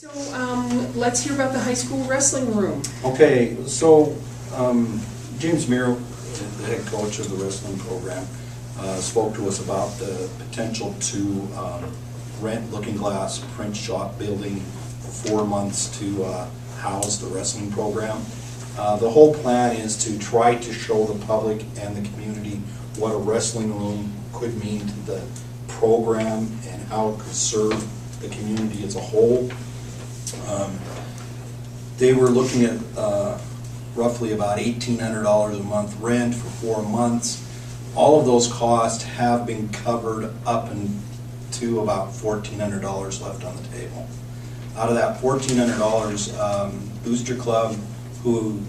So let's hear about the high school wrestling room. Okay, so James Miro, the head coach of the wrestling program, spoke to us about the potential to rent Looking Glass print shop building for 4 months to house the wrestling program. The whole plan is to try to show the public and the community what a wrestling room could mean to the program and how it could serve the community as a whole. They were looking at roughly about $1,800 a month rent for 4 months. All of those costs have been covered up to about $1,400 left on the table. Out of that $1,400, Booster Club, who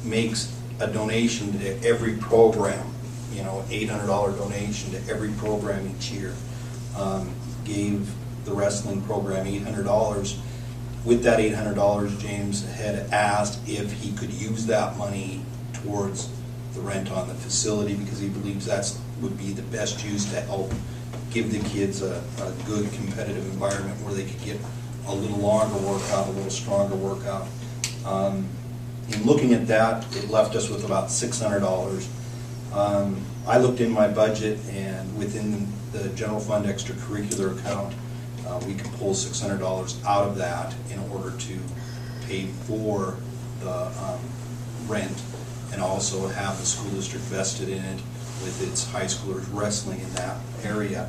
makes a donation to every program, you know, $800 donation to every program each year, gave the wrestling program $800. With that $800, James had asked if he could use that money towards the rent on the facility, because he believes that would be the best use to help give the kids a good competitive environment where they could get a little longer workout, a little stronger workout. In looking at that, it left us with about $600. I looked in my budget, and within the general fund extracurricular account, we can pull $600 out of that in order to pay for the rent, and also have the school district vested in it with its high schoolers wrestling in that area,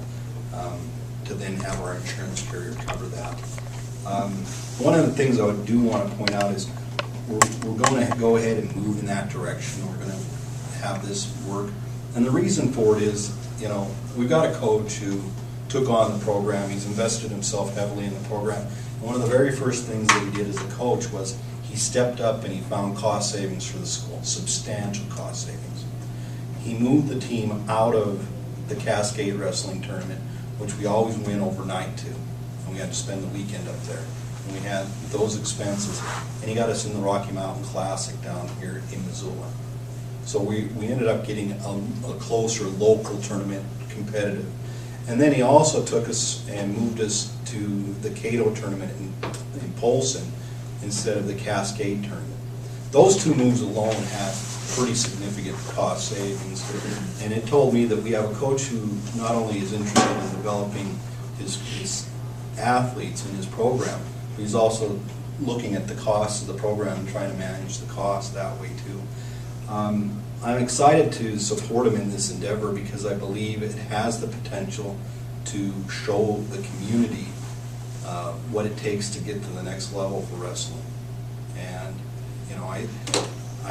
to then have our insurance carrier cover that. One of the things I do want to point out is we're going to go ahead and move in that direction. We're going to have this work, and the reason for it is, you know, we've got a coach who took on the program. He's invested himself heavily in the program. And one of the very first things that he did as a coach was he stepped up and he found cost savings for the school, substantial cost savings. He moved the team out of the Cascade Wrestling Tournament, which we always win overnight to, and we had to spend the weekend up there. And we had those expenses, and he got us in the Rocky Mountain Classic down here in Missoula. So we ended up getting a closer local tournament, competitive. And then he also took us and moved us to the Cato tournament in Polson instead of the Cascade tournament. Those two moves alone had pretty significant cost savings. And it told me that we have a coach who not only is interested in developing his athletes in his program, but he's also looking at the costs of the program and trying to manage the cost that way too. I'm excited to support him in this endeavor because I believe it has the potential to show the community what it takes to get to the next level for wrestling. And, you know, I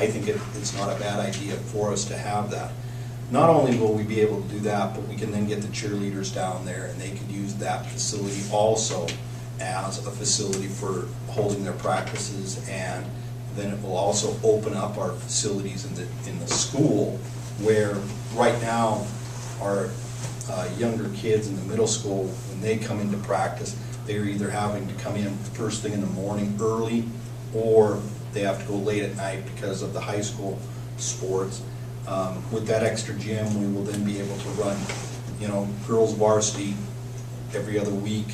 think it's not a bad idea for us to have that. Not only will we be able to do that, but we can then get the cheerleaders down there, and they could use that facility also as a facility for holding their practices, and then it will also open up our facilities in the school, where right now our younger kids in the middle school, when they come into practice, they're either having to come in first thing in the morning early, or they have to go late at night because of the high school sports. With that extra gym, we will then be able to run, you know, girls varsity every other week,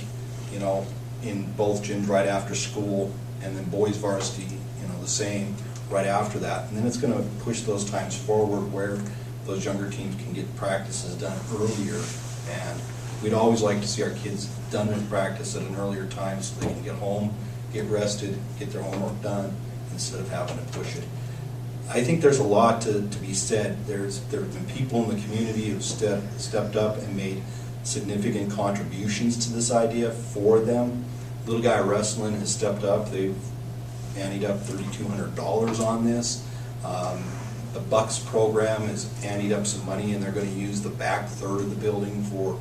you know, in both gyms right after school, and then boys varsity, you know, the same right after that. And then it's going to push those times forward where those younger teams can get practices done earlier. And we'd always like to see our kids done with practice at an earlier time so they can get home, get rested, get their homework done, instead of having to push it. I think there's a lot to be said. There have been people in the community who've stepped up and made significant contributions to this idea for them. Little Guy Wrestling has stepped up. They've anteed up $3,200 on this. The Bucs program has anteed up some money, and they're going to use the back third of the building for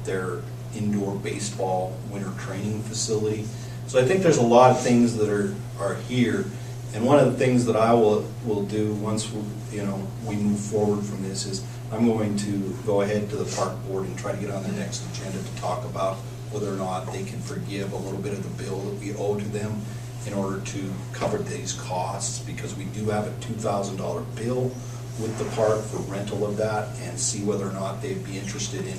their indoor baseball winter training facility. So I think there's a lot of things that are here. And one of the things that I will do once we move forward from this is I'm going to go ahead to the park board and try to get on their next agenda to talk about whether or not they can forgive a little bit of the bill that we owe to them in order to cover these costs, because we do have a $2,000 bill with the park for rental of that, and see whether or not they'd be interested in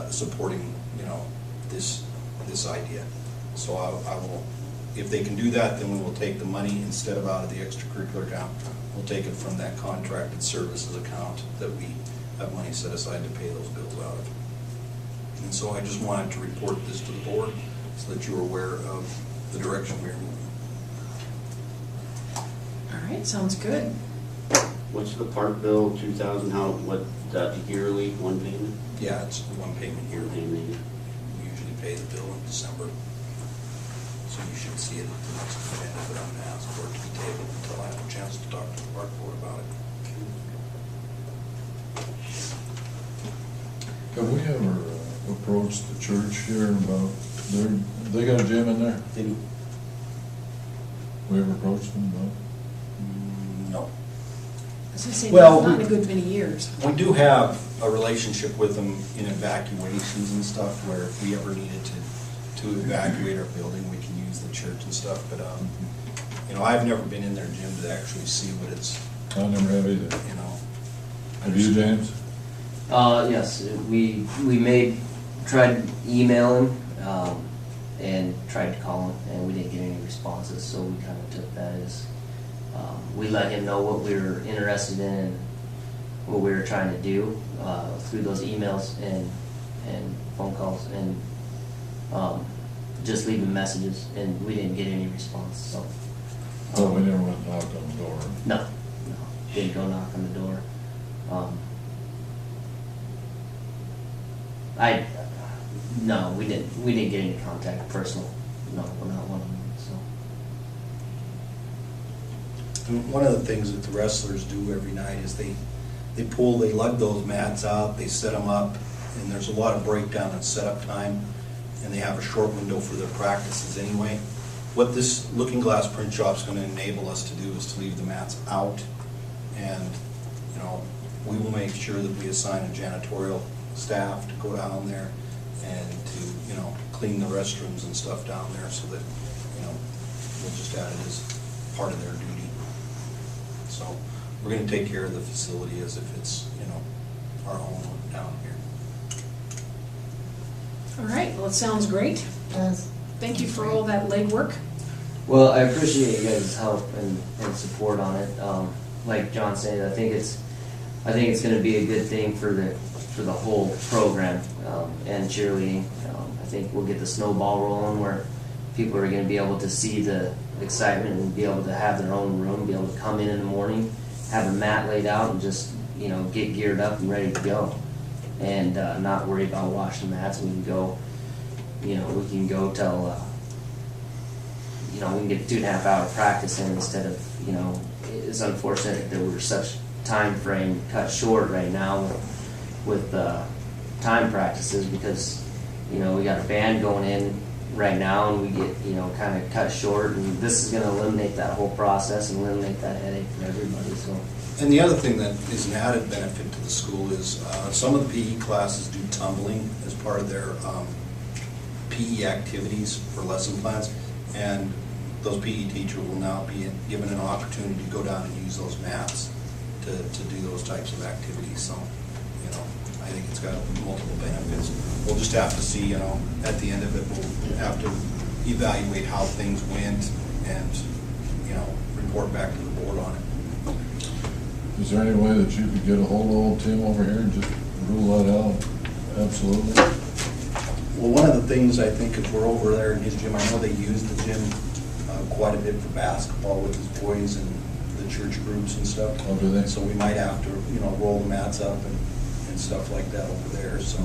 supporting, you know, this idea. So I will, if they can do that, then we will take the money instead of out of the extracurricular account. We'll take it from that contracted services account that we have money set aside to pay those bills out of. And so I just wanted to report this to the board so that you are aware of the direction we're moving. All right, sounds good. What's the park bill, 2,000, what, yearly, one payment? Yeah, it's one payment yearly. Payment. We usually pay the bill in December. So you should see it at the next agenda, but I'm gonna ask for it to be tabled until I have a chance to talk to the park board about it. Have we ever approached the church here about they got a gym in there? They do. We ever approached them about? No. I was gonna say, Well, not in a good many years. We do have a relationship with them in evacuations and stuff, where if we ever needed to evacuate our building, we can use the church and stuff, but, you know, I've never been in their gym to actually see what it's, I never have either. you know. Have you, James? Yes, we tried emailing, and tried to call him, and we didn't get any responses, so we kind of took that as, we let him know what we were interested in, and what we were trying to do, through those emails and phone calls, and, just leaving messages, and we didn't get any response, so. Oh, we never went and knocked on the door. No, didn't go knock on the door. No, we didn't get any contact personal. No, we're not one of them, so. And one of the things that the wrestlers do every night is they lug those mats out, they set them up, and there's a lot of breakdown and setup time, and they have a short window for their practices anyway. What this looking glass print shop's gonna enable us to do is to leave the mats out, and, you know, we will make sure that we assign a janitorial staff to go down there and to, you know, clean the restrooms and stuff down there, so that, you know, we'll just add it as part of their duty. So we're gonna take care of the facility as if it's, you know, our own down here. All right, well, it sounds great. Does. Thank you for all that legwork. Well, I appreciate you guys' help and support on it. Like John said, I think it's going to be a good thing for the whole program and cheerleading. I think we'll get the snowball rolling where people are going to be able to see the excitement and be able to have their own room, be able to come in the morning, have a mat laid out, and just, you know, get geared up and ready to go, and not worry about washing mats. We can go, you know, till, you know, we can get 2.5 hour practice in instead of, you know, it's unfortunate that we're such time frame cut short right now with time practices, because, you know, we got a band going in right now and we get, you know, kind of cut short, and this is going to eliminate that whole process and eliminate that headache for everybody. So. And the other thing that is an added benefit to the school is some of the PE classes do tumbling as part of their PE activities for lesson plans, and those PE teachers will now be given an opportunity to go down and use those mats to do those types of activities. So, you know, I think it's got multiple benefits. We'll just have to see, you know, at the end of it, we'll have to evaluate how things went and, you know, report back to the board on it. Is there any way that you could get a hold of old Tim over here and just rule that out? Absolutely. Well, one of the things I think is we're over there in his gym, I know they use the gym quite a bit for basketball with his boys and the church groups and stuff. Oh, do they? So we might have to, you know, roll the mats up and stuff like that over there, so.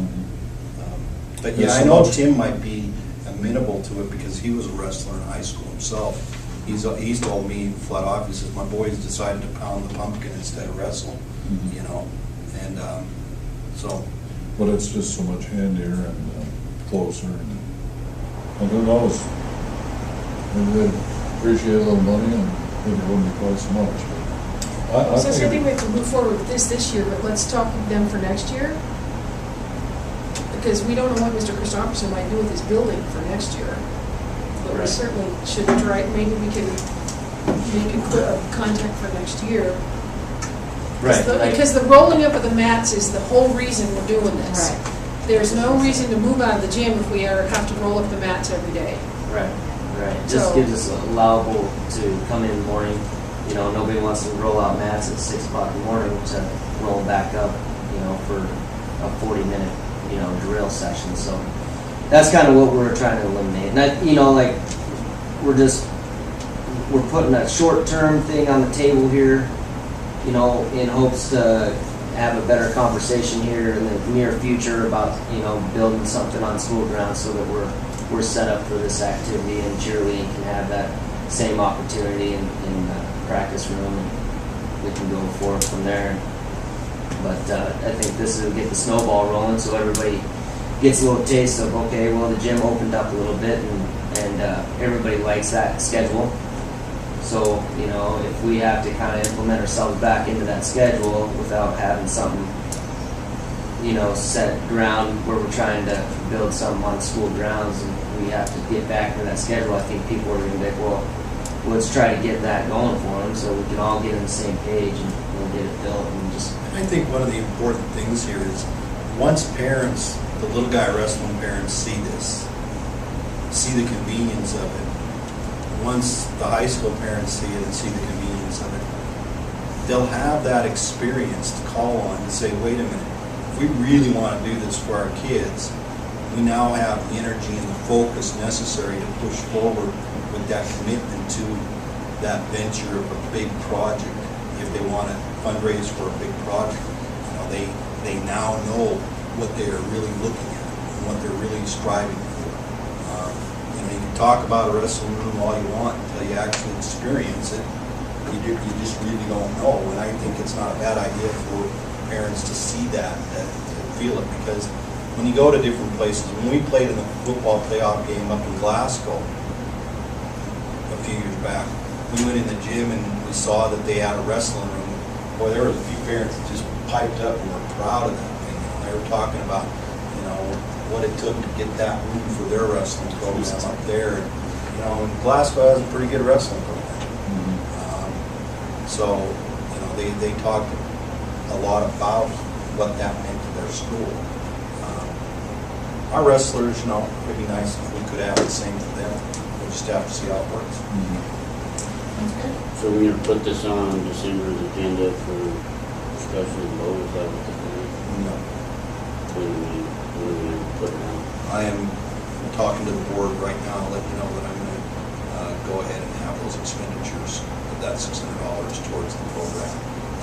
But yeah, I know Tim might be amenable to it because he was a wrestler in high school himself. He's told me flat off, he says, my boys decided to pound the pumpkin instead of wrestle, you know, and so. But it's just so much handier and closer, and who knows? Maybe they'd appreciate a little money, and maybe it wouldn't be quite so much. But So I think we have to move forward with this year, but let's talk with them for next year. Because we don't know what Mr. Christopherson might do with his building for next year. But we Right. certainly should try, maybe we can make a contact for next year. Because the rolling up of the mats is the whole reason we're doing this. Right. There's no reason to move out of the gym if we have to roll up the mats every day. Right. Just So- gives us allowable to come in the morning. You know, nobody wants to roll out mats at 6 o'clock in the morning to roll back up, you know, for a 40-minute, you know, drill session. So that's kind of what we're trying to eliminate. And that, you know, like, we're putting a short-term thing on the table here, you know, in hopes to have a better conversation here in the near future about, you know, building something on school grounds so that we're set up for this activity, and cheerleading can have that same opportunity in the practice room, and we can go forward from there. But I think this will get the snowball rolling, so everybody gets a little taste of, okay, well, the gym opened up a little bit, and everybody likes that schedule. So, you know, if we have to kind of implement ourselves back into that schedule without having something, you know, set ground where we're trying to build something on school grounds, and we have to get back into that schedule, I think people are going to be like, well, let's try to get that going for them so we can all get on the same page and we'll get it built. And just. I think one of the important things here is once parents, the little guy wrestling parents see this, see the convenience of it, once the high school parents see it and see the convenience of it, they'll have that experience to call on and say, wait a minute, if we really want to do this for our kids, we now have the energy and the focus necessary to push forward with that commitment to that venture of a big project. If they want to fundraise for a big project, you know, they now know what they are really looking at and what they're really striving for. You can talk about a wrestling room all you want until you actually experience it. You just really don't know. And I think it's not a bad idea for parents to see that, to feel it. Because when you go to different places, when we played in the football playoff game up in Glasgow a few years back, we went in the gym and we saw that they had a wrestling room. Boy, there was a few parents that just piped up and were proud of that thing. They were talking about, you know, what it took to get that room for their wrestling program up there. And, you know, Glasgow has a pretty good wrestling program. So, you know, they talked a lot about what that meant to their school. Our wrestlers, you know, it'd be nice if we could have the same for them. We'll just have to see how it works. Okay. So we're gonna put this on December's agenda for discussion and vote, is that what the plan? No. When we put it on? I am talking to the board right now, let you know that I'm going to go ahead and have those expenditures, put that $600 towards the program.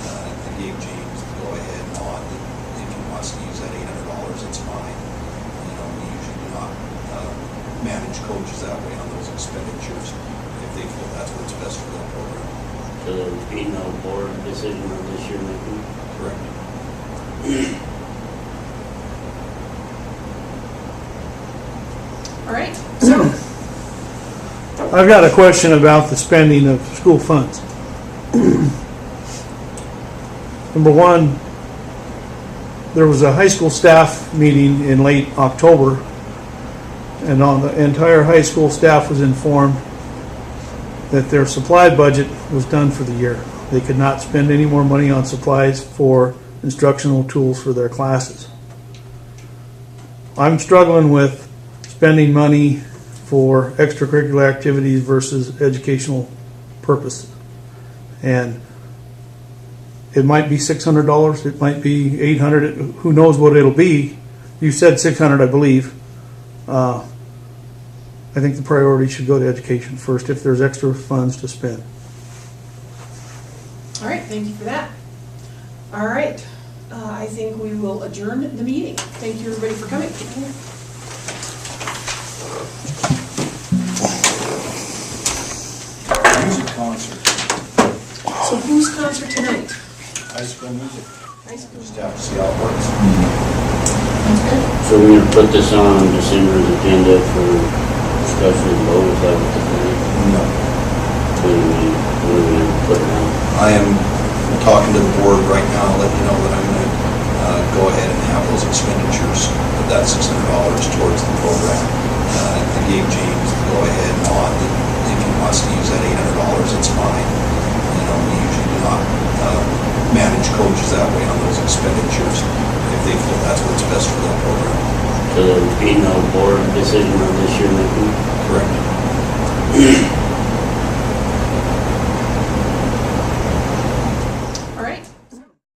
I gave James the go ahead and nod that if he wants to use that $800, it's fine. You know, we usually do not manage coaches that way on those expenditures if they feel that's what's best for that program. So there would be no board decision on this year making? Correct. All right, so, I've got a question about the spending of school funds. Number one, there was a high school staff meeting in late October, and on the entire high school staff was informed that their supply budget was done for the year. They could not spend any more money on supplies for instructional tools for their classes. I'm struggling with spending money for extracurricular activities versus educational purposes. And it might be $600, it might be $800, who knows what it'll be. You said $600, I believe. I think the priority should go to education first if there's extra funds to spend. all right, thank you for that. All right, I think we will adjourn the meeting. Thank you, everybody, for coming. Music concert, So whose concert tonight? high school music. High school. Just have to see how it works. Sounds good. So we're gonna put this on December's agenda for discussion and vote, is that what the plan? No. When we put it on? I am talking to the board right now, let you know that I'm going to go ahead and have those expenditures, put that $600 towards the program. I gave James the go ahead and nod that if he wants to use that $800, it's fine. You know, we usually do not manage coaches that way on those expenditures if they feel that's what's best for that program. So there would be no board decision on this year making? Correct. Aye.